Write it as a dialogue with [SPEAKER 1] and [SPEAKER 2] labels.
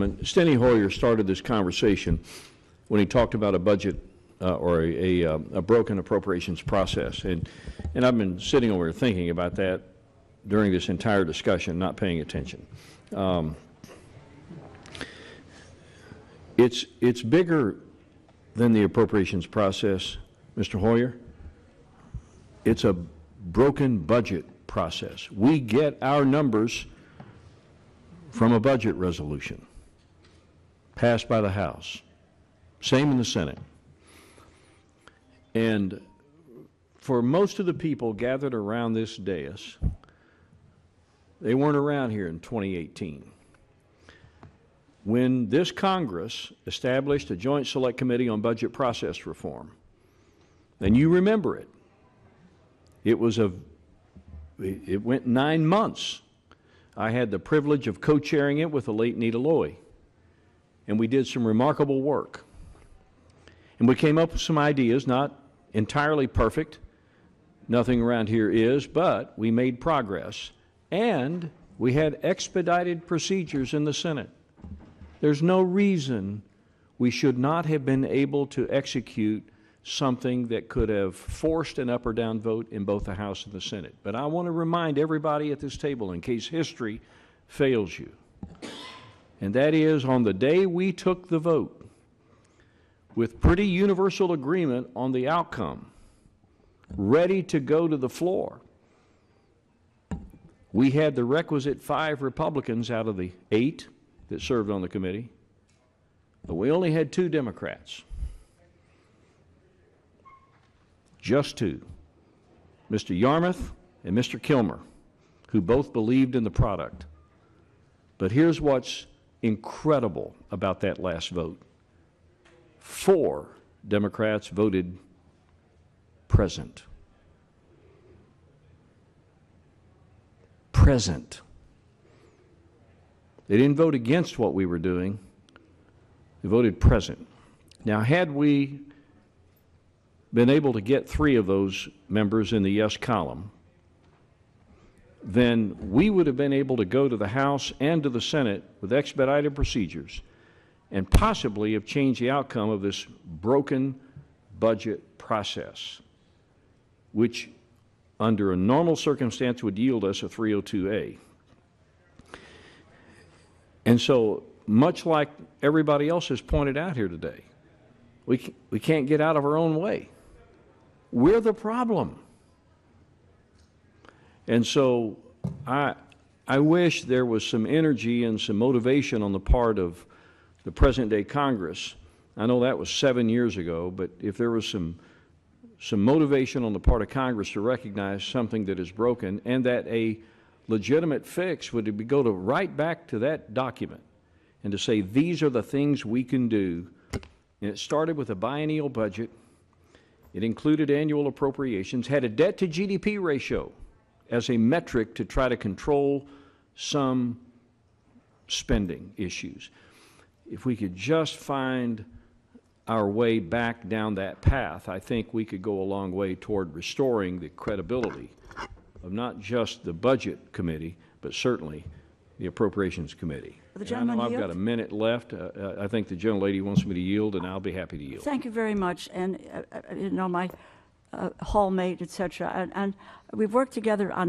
[SPEAKER 1] Chairman, Steny Hoyer started this conversation when he talked about a budget or a broken appropriations process. And I've been sitting over here thinking about that during this entire discussion, not paying attention. It's bigger than the appropriations process, Mr. Hoyer. It's a broken budget process. We get our numbers from a budget resolution passed by the House. Same in the Senate. And for most of the people gathered around this dais, they weren't around here in 2018. When this Congress established a Joint Select Committee on Budget Process Reform, and you remember it, it went 9 months. I had the privilege of co-chairing it with the late Nita Loy, and we did some remarkable work. And we came up with some ideas, not entirely perfect, nothing around here is, but we made progress, and we had expedited procedures in the Senate. There's no reason we should not have been able to execute something that could have forced an up or down vote in both the House and the Senate. But I want to remind everybody at this table, in case history fails you, and that is on the day we took the vote, with pretty universal agreement on the outcome, ready to go to the floor, we had the requisite 5 Republicans out of the 8 that served on the committee, but we only had 2 Democrats. Just 2, Mr. Yarmouth and Mr. Kilmer, who both believed in the product. But here's what's incredible about that last vote. 4 Democrats voted present. Present. They didn't vote against what we were doing. They voted present. Now, had we been able to get 3 of those members in the yes column, then we would have been able to go to the House and to the Senate with expedited procedures and possibly have changed the outcome of this broken budget process, which under a normal circumstance would yield us a 302A. And so, much like everybody else has pointed out here today, we can't get out of our own way. We're the problem. And so I wish there was some energy and some motivation on the part of the present-day Congress. I know that was 7 years ago, but if there was some motivation on the part of Congress to recognize something that is broken and that a legitimate fix would be go to right back to that document and to say these are the things we can do. And it started with a biennial budget. It included annual appropriations, had a debt to GDP ratio as a metric to try to control some spending issues. If we could just find our way back down that path, I think we could go a long way toward restoring the credibility of not just the Budget Committee, but certainly the Appropriations Committee.
[SPEAKER 2] The gentleman
[SPEAKER 1] I've got a minute left. I think the gentlelady wants me to yield, and I'll be happy to yield.
[SPEAKER 2] Thank you very much. And, you know, my hallmate, et cetera, and we've worked together on